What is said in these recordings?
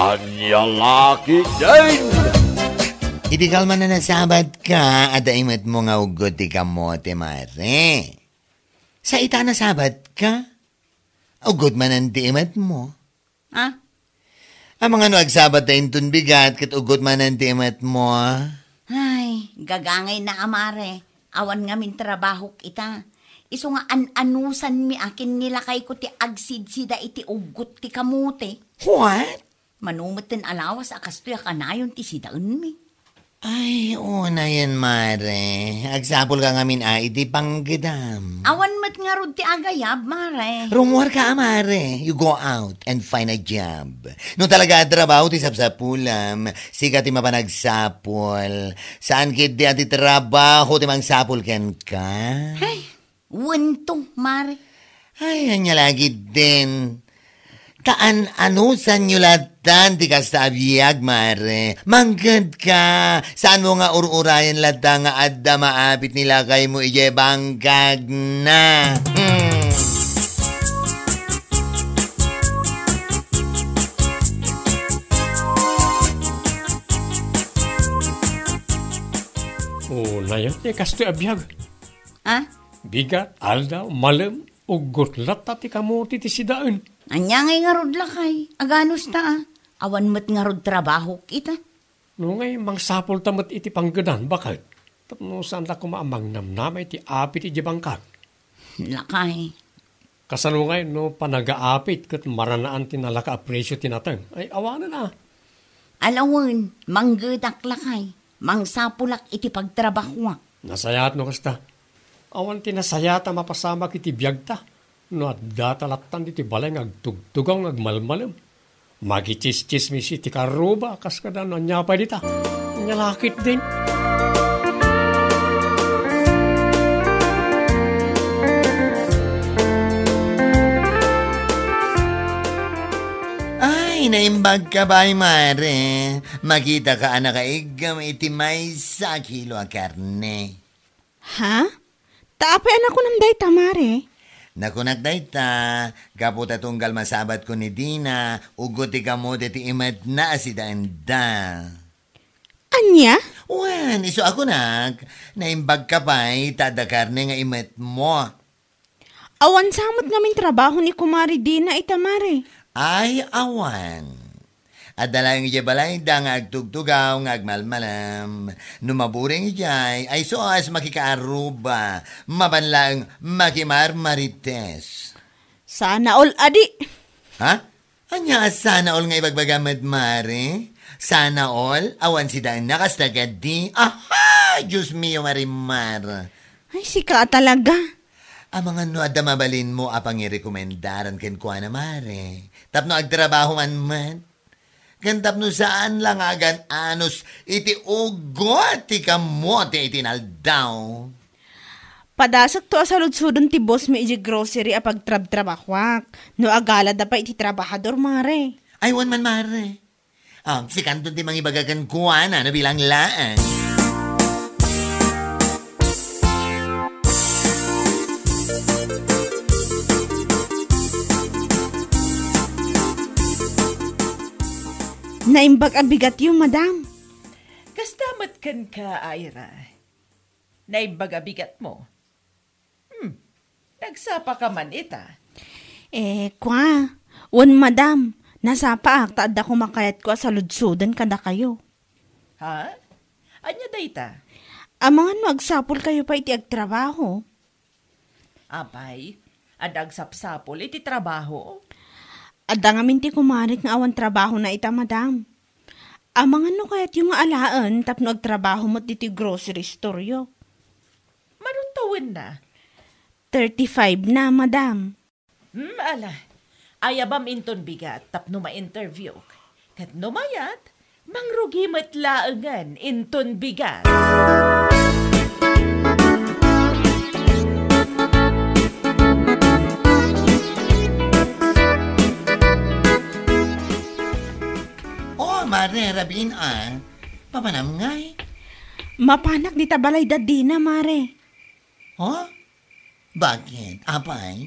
Anya laki din! Iti kalman na nasabat ka at aimat mo nga ugot ti kamote, mare. Sa ita nasabat ka, ugot man ang tiimat mo. Ha? Ang mga nagsabat na intun bigat kat ugot man ang tiimat mo. Ay, gagangay na amare. Awan nga min trabaho kita. Iso nga anusan mi akin nilakay ko ti agsid-sida iti ugot ti kamote. What? Manumutin alawas akas to kanayon ti sidaan mi. Ay, na yan, mare. Agsapol ka ngamin iti panggidam. Awan mat nga rod ti agayab, mare. Rumor ka, mare. You go out and find a job. No talaga trabaho ti sapsapulam. Sika ti mapanagsapol. Saan kit di ati trabaho ti mangsapol ken ka? Ay, wento, mare. Ay, anya lagi din. Taan anusan nyo latan ti kasta abiyag, mare. Manggad ka. Saan mo nga ururayan lata nga adda maapit nila kay mo ije bangkag na. Na yan, kasto abiyag. Ha? Bigat, aldaw, malam, ugot lata ti kamote ti sidaan. Anya nga rod lakay. Aganos ta Awan mat nga rod trabaho kita. No ngay, mangsapol tamat iti panggadan, bakit? Tapno saan la kumaamang namnamay ti apit iti bangkag. Lakay. Kasano ngay, no panagaapit kat maranaan tinalaka apresyo tinatang. Ay, awanan na. Alawan, manggadak lakay. Mangsapulak iti pagtrabaho. Nasayat no kasta. Awan tinasayata mapasama kiti biyagta. No at datalatan diti balay ngagtugtugaw ngagmalmalam. Magichis-chismis iti karuba kas kada no nyapay dita. Nyalakit din. Ay, naimbag ka ba, mare? Makita ka anak kaigam iti may sa kilo a karne. Ha? Taapay anak ko ng day tamare. Nakunak dayta, kaputa tunggal masabat ko ni Dina, ugot ti kamote ti imat na si Danda. Anya? Wan, iso ako naimbag ka pa'y tada karne nga imat mo. Awan samot ngamin trabaho ni Kumari Dina itamare. Ay, awan. At dalang ija balay da nga agtugtugaw nga agmalmalam. Numaburing ijay ay soas makikaaruba. Mabanlang makimarmarites. Sana all adi. Ha? Anya sana all nga ibagbagamad mare? Sana all? Awan si daan nakastagad di? Aha! Diyos mio marimar. Ay, sika talaga. Ang mga no adda mabalin mo apang irekomendaran ken kwa na mare. Tapno agtrabaho man. Gantap no saan lang agan anos iti ugot ti kamote iti naldaw. Padasak to asaludsudon ti boss mi iji grocery a pagtrab-trabahwak. No agala da pa iti trabahador mare. Aywan man mare. Si kanton ti mangibagagan kuha na bilang laan. Naimbag ang bigat yung madam. Kastamat kan ka, Ira. Naimbag ang bigat mo. Nagsapa ka man ita. Kwa. Wan madam. Nasapa taad ako makayat ko sa ludsudan kada kayo. Ha? Anya dayta? Ang mga nagsapol kayo pa iti agtrabaho. Apay, adag sapsapol iti trabaho. Adda nga minti kumarik nga awan trabaho na ita, madam. Amangan no kaya't yung alaan tapno agtrabaho mo diti grocery store yo. Manuntawin na? 35 na, madam. Ala. Ayabam inton bigat tapno ma-interview. Kat no mayat, mangrugi matlaangan inton bigat. Mare, Rabin, papanam ngay. Mapanak di tabalay dadina, mare. Bakit? Apay?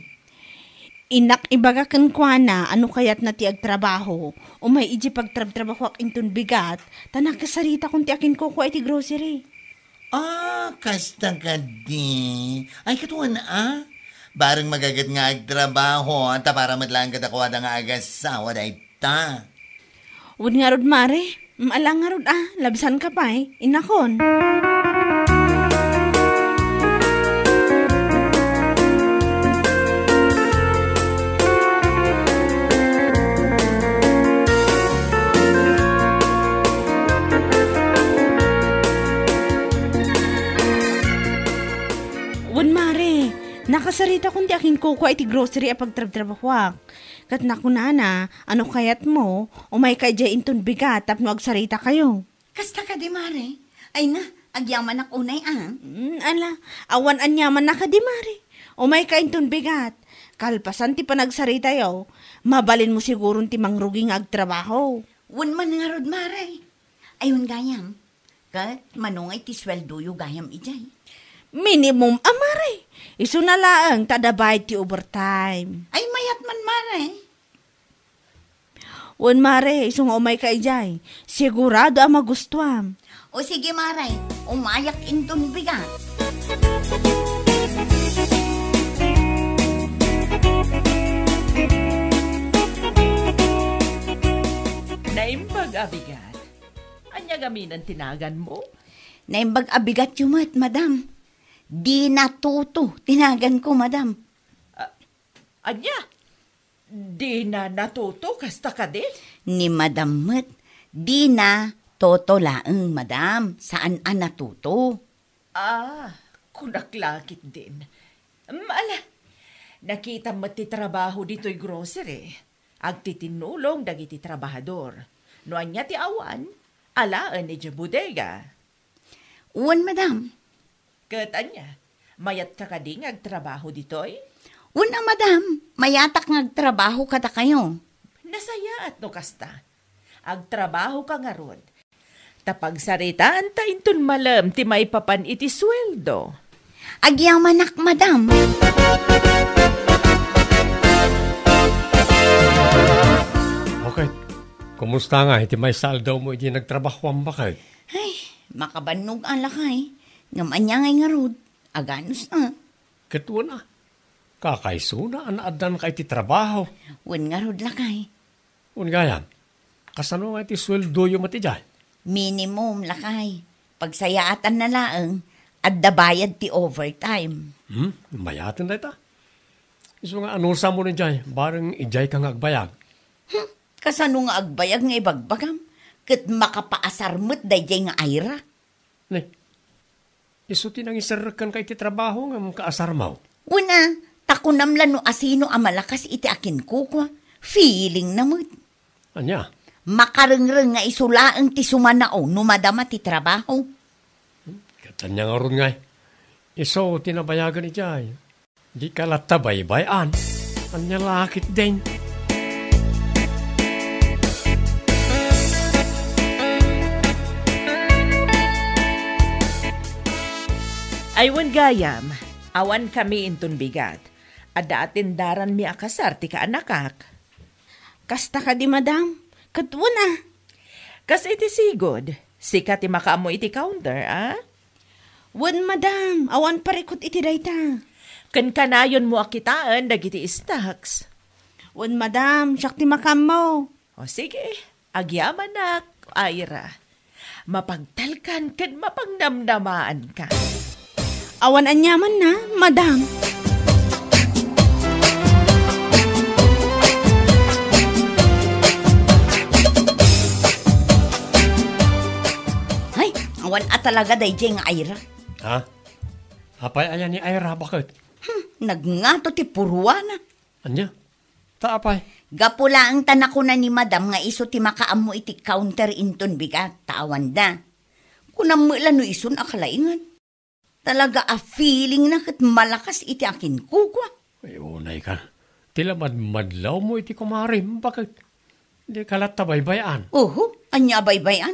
Inak ibaga kan kwa na ano kayat na ti agtrabaho o may iji pagtrabaho ak intun bigat tanak kasarita kung ti akin ko iti grocery. Kasta ka di. Ay, katuan Barang magagat nga agtrabaho, ta para madlang katakuha nga agasawa da ita. Wad nga rod mare, maalang nga rod labisan ka pa inakon. Nakasarita kung di akin kukuha iti grocery a pagtrab-trabawak. Kat nakunana, ano kayat mo, o may kaya inton bigat tapno agsarita kayo. Kasta ka di, Mare. Ay na, agyaman ak unay awan anyaman na ka di, Mare. O may kaya inton bigat. Kalpasan ti panagsarita yaw, mabalin mo siguro ti mangruging agtrabaho. Wan man nga rod, Mare. Ayun gayam. Kat manungay ti sweldo yu gayam ijay. Minimum, Mare. Isu na laang tadabay ti overtime. Ay, mayat man, Mare. Wan, Mare, isu nga umay ka ijay. Sigurado magustuam. O sige, Mare, umayak inton bigat. Naimbag abigat. Anya gaminan tinagan mo? Naimbag abigat yumat, madam. Di natuto, tinagan ko, madam. Anya? Di na natuto, kasta ka din? Ni madam met, di na toto laeng, madam. Saan natuto? Kunaklakit din. Maala, nakita mo ti trabaho dito'y grocery. Agtitinulong dagiti trabahador. No anya ti awan, alaan ni bodega. Uwan, madam. Katanya, mayat ka kading agtrabaho dito'y? Una, madam, mayatak ngagtrabaho kata kayo. Nasaya at no kasta. Agtrabaho ka nga rod. Tapag saritaan ta inton malam ti may papan iti sweldo. Agyamanak, madam. Okay. Kumusta nga? Iti may saldaw mo iti nagtrabaho ang bakit? Ay, makabanog ang lakay. Ngaman niya ngay nga rod. Aganos na. Katuwa na. Kakaiso na anaadan ka iti trabaho. Wan nga rod lakay. Ungayan, kasano nga iti sweldo yung matijay? Minimum lakay. Pagsayaatan na laeng, at dabayad ti overtime. Mayatan na ita. Iso nga anusa mo na jay, bareng ijay kang agbayag. Kasano nga agbayag nga ibagbagam? Kat makapaasarmot dayjay nga ayra. Ne, iso tinangisarakan ka iti trabaho nga kaasarmaw. Una, takunamlan no asino amalakas iti akin kukwa. Feeling na mo. Anya? Makarengreng nga isulaang ti sumanao no madama ti trabaho. Katanya nga ron nga. Iso tinabayagan ni jay. Di ka latabay-bayan. Anya lakit din. Aywan gayam, awan kami intun bigat. Ada atindaran mi akasar ti kaanakak. Kasta ka di, madam. Katwa na. Kas iti sigod, sika ti makaamo iti counter, Wan, madam. Awan parikot iti dayta. Kan kanayon mo akitaan dagiti stocks. Wan, madam. Siyak ti makam mo. O sige, agyaman nak, Ayra. Mapagtalkan kan mapangnamnamaan ka. Awan anyaman na, madam. Ay, awan talaga dayjay nga ayra. Ha? Apay ayan ni Ayra, bakit? Nagngato ti purwana. Anya? Taapay. Gapula ang tanako na ni madam nga iso ti makaamo iti counter inton bigat. Tawan da. Kunam mo ilan no isun akalaingan. Talaga a feeling na kat malakas iti akin kukwa. Ay, unay ka. Tila madlaw mo iti kumarim, bakit? Di ka latabaybayan. Anya baybayan?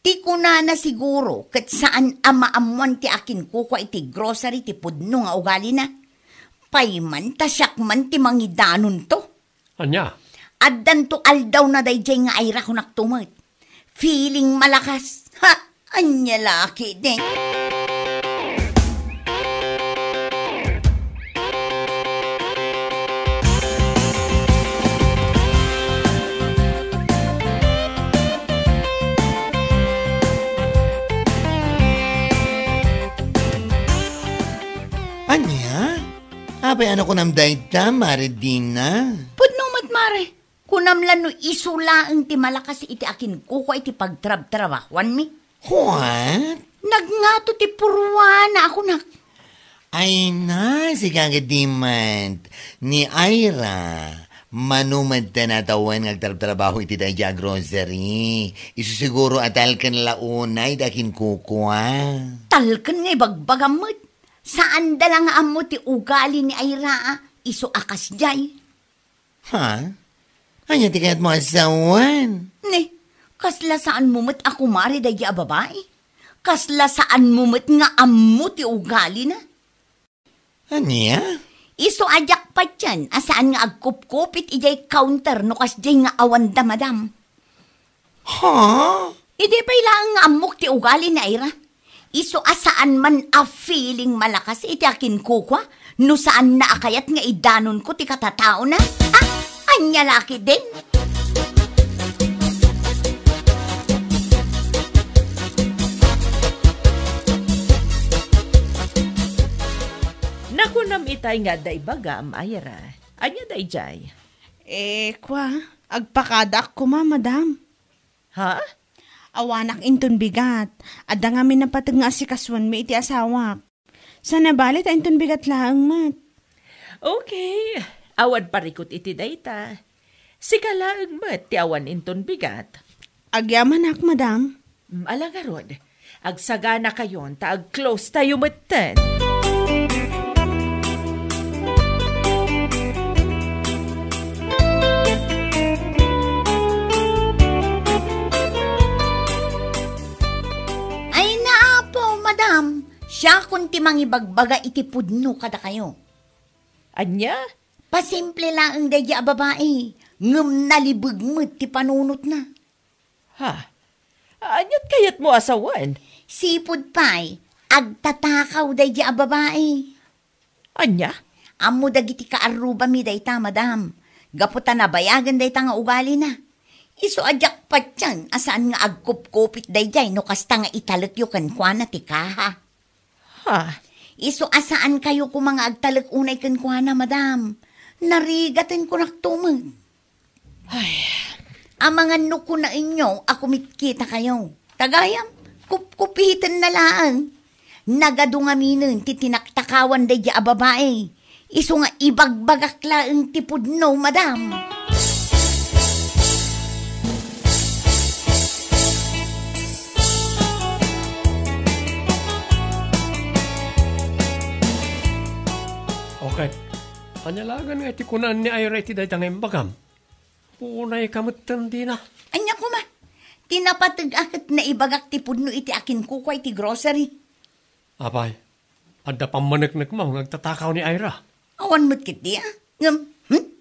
Ti kuna na siguro kat saan amaamuan ti akin kukwa iti grocery ti pudno nga ugali na. Payman, tasyak man ti mangidanon to. Anya? Addan to aldaw na dayjay nga ayra ko naktumot. Feeling malakas. Ha! Anya laki din. Anya? Abay, ano ko namday ta, Maridina? Pudno matmare. Kunamlan no isula ang ti malakas iti akin kuko iti pagtrab-trabahuan mi. What? Nagngato ti purwana ako nak. Ay na, si kagadiman. Ni Ira, manumad ta natawan ngagtrabaho iti dayja grocery. Isu siguro atal kan launay dakin kukuha. Talkan nga ibagbagamot. Saan dalang amo ti ugali ni Ira iso akas jay. Ha? Anya ti kayat mo asawan? Ne, kasla saan mumot ako mari dayja babae? Kasla saan mumot nga amo ti ugali na? Anya? Iso ajak pa dyan, asaan nga agkup-kupit ijay counter no kasjay nga awan da madam. Ha? Idi pa ilang nga amok ti ugali na Ira. Iso asaan man a feeling malakas iti akin kukwa, no saan na akayat nga idanon ko ti katatao na? Ah, anya laki din. Nakunam itay nga day bagam, Ira. Anya day jay? Kwa, agpakadak ko madam. Ha? Awanak inton bigat. Adda nga minapatag nga asikaswan mi iti asawak. Sana balit inton bigat laang mat. Okay. Awan parikot iti dayta. Sikalaang mat ti awan inton bigat. Agyaman ak, madam. Alangarod. Agsagana kayon ta ag-close tayo matan. Siya kunti mangibagbaga iti pudno kada kayo. Anya? Pasimple lang ang dayja babae. Ngam nalibag mo ti panunot na. Ha? Anyat kayat mo asawan? Sipod pa'y, agtatakaw dayja babae. Anya? Amo dagiti kaaruba mi dayta, madam. Gaputa na bayagan dayta nga ugali na. Iso ajak pa dyan, asaan nga agkup-kupit dayjay no kasta nga italak yu kankwana ti kaha. Ha? Iso asaan kayo kung mga agtalak unay kankwana, madam. Narigatin ko naktumag. Ay, ang mga nuko na inyo, ako mitkita kayo. Tagayam, kupitan na lang. Nagadungaminin, titinaktakawan day a babae. Iso nga ibagbagak lang tipod no, madam. Okay. Anyalagan nga iti kunan ni Ira iti day tangay bagam. Punay kamutan di na. Anya ko man. Tinapatag akit na ibagak tipod no iti akin kukway ti grocery. Abay, adda pamanagnak mo ngagtatakaw ni Ira. Awan mo't kiti ah.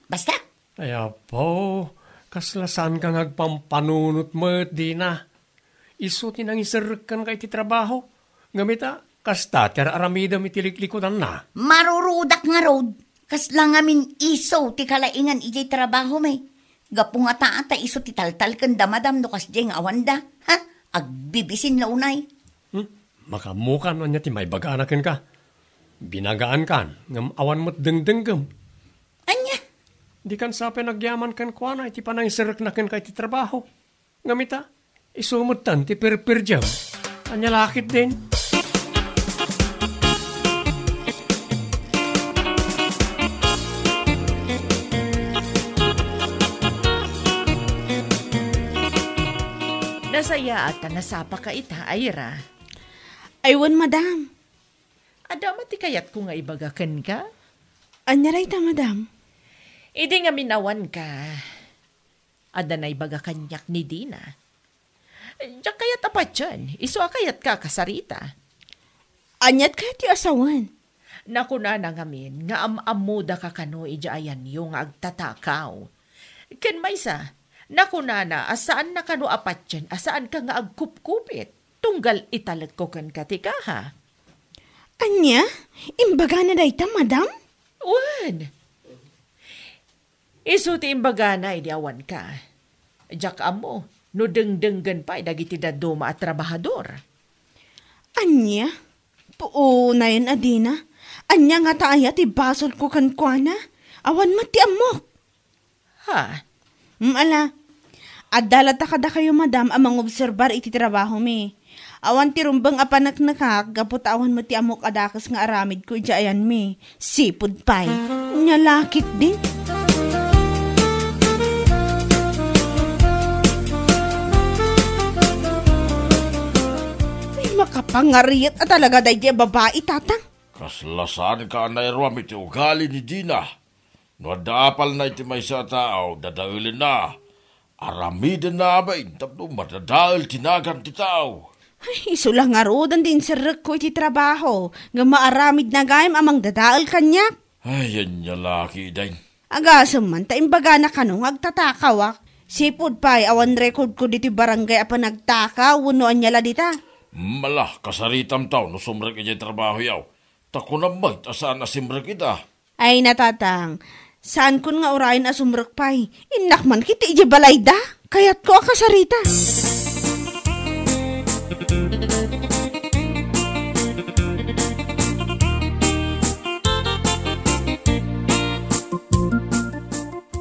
Basta. Ay po, kaslasan ka ngagpampanunot mo di na. Iso tinang isarkan ka iti trabaho. Ngamita, kasta tira aramidam itiliklikod na. Marurudak nga road. Kasla ngamin iso ti kalaingan ijay trabaho may. Gapo nga taata iso ti taltal kan damadam no kasjay nga awanda. Ha? Agbibisin launay. Makamukan mo niya ti may baganakan ka. Binagaan kan, ngam awan mo't dengdenggam. Anya? Di kan sape nagyaman kan kwa na iti panang isarek na kan ka iti trabaho. Ngamita, isumutan ti perperjam. Anya lakit din. nasaya at nasapa ka ita, Ira. Aywan, madam. Adama ti kayat ko nga ibagakan ka? Anyaray ta, madam. Idi nga minawan ka. Ada na ibagakan yak ni Dina. Diyak kayat apat dyan. Iso kayat ka kasarita. Anyat kayat ti asawan. Nakuna na ngamin nga amuda ka kano ijayan yung agtatakaw. Ken maysa, nakuna na asaan na kano apatyan, asaan ka nga agkupkupit. Tunggal italag ko kan katika ha. Anya? Imbaga na dayta, madam? Wan. Isu ti imbaga na idiawan ka. Jak amo, no dengdenggan pa dagiti daduma at trabahador. Anya? Puuna yan, Adina. Anya nga taaya ti basol ko kankwana. Awan mati amok. Ha? Ala. Adalata kada kayo, madam, amang obserbar iti trabaho mi. Awan ti rumbang apanak nakak, gapot awan mati amok adakas nga aramid ko ijayan mi. Sipod pay. Nyalakit din. Makapangariyat at talaga dahi babae, tatang. Kaslasan ka na irwam iti ugali ni Dina. No dapal na iti may sa tao, dadaulin na. Aramidin na ba, tapno madadaul tinagan ti tao. Ay, isulang nga rodan din sarek ko iti trabaho. Nga maaramid na gayam amang dadaul kanya. Ay, yan niya laki din. Agasam man, taimbaga na kanong agtatakawak. Sipod pa'y awan record ko dito barangay apa nagtaka, unoan niya la dita. Malah, kasaritam tao, no sumrek iti trabaho yaw. Tako na ba, asaan na simrek kita? Ay, natatang, saan kun nga urayan asumrek pa'y? Inakman kiti iji balay da, kayat ko akasarita.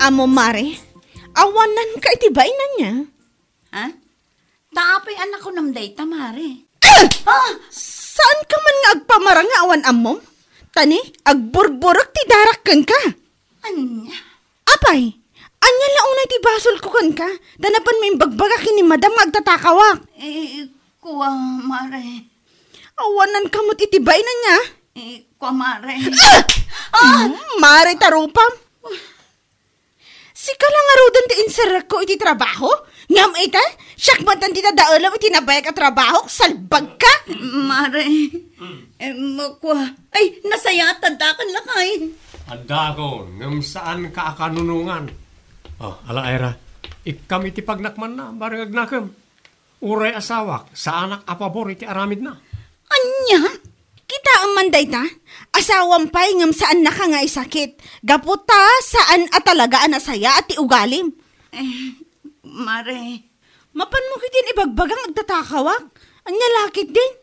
Amo mare, awanan ka itibain na niya. Ha? Taapay anak ko namday, tamare. Saan ka man nga agpamarang nga awan amom? Tani, agburburok ti darakkan ka. Anya? Apay, anya launay ti basol ko kan ka. Danapan may bagbaga kini madam agtatakawak. Kuwa, mare. Awanan kamot itibay na niya. Kuwa, mare. Mare tarupam. Sika lang nga rodan ti inserak ko iti trabaho? Ngam ita, siyak man tan ti nadaulam iti nabayag at trabaho, salbag ka? Mare. Kuwa. Ay, nasayatan takan lakay. Anda ko, ngam saan ka akanunungan? Oh, ala Ira, ikam iti pagnakman na, barang agnakam. Uray asawak, sa anak apabor iti aramid na. Anya? Kita ang manday ta? Asawang pay ngam saan na ka nga isakit. Gaputa saan at talagaan asaya at iugalim. Mare. Mapan mo kitin ibagbagang agtatakawak? Anya lakit din.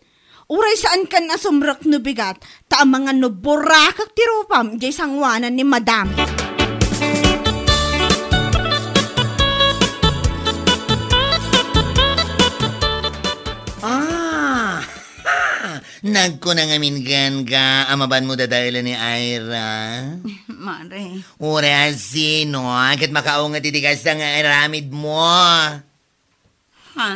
Uray saan ka na sumrak no bigat. Ta ang mga no burakak tirupam jay sangwanan ni madam. Nagkunangamingan ka, amaban mo dadailan ni Ira. Mare. Ure asino, agad makaungat itigas nga aramid mo. Ha?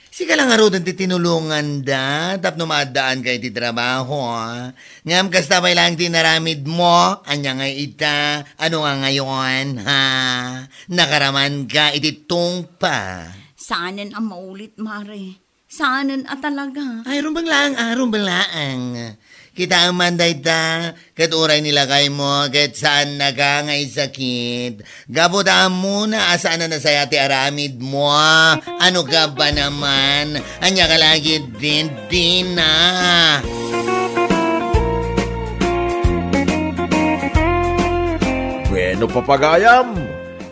Sika lang nga rodan ti tinulungan da, tapno maadaan kay ti trabaho. Ngam kastabay lang tinaramid mo, anya nga ita, ano nga ngayon, ha? Nakaraman ka iti tungpa. Saanan ang maulit, mare. Saanan at talaga. Ay, rumbang lang. Kita ang manday ta, kat uray nila kay mo, kat saan na ka nga isakit. Gabutaan muna, asaan na nasaya ti aramid mo. Ano ka ba naman? Anya ka lagi din na. Bueno papagayam,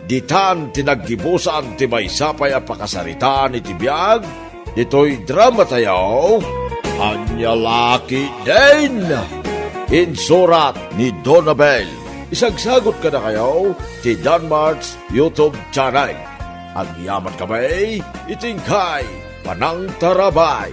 ditan tinaggibusan ti may sapay a pakasaritaan iti biyag, dito'y drama tayo, Anya Laki din! Insurat ni Donabel. Isagsagot ka na kayo ti Danmarks YouTube channel. Ang yaman kamay, itingkay, panang tarabay.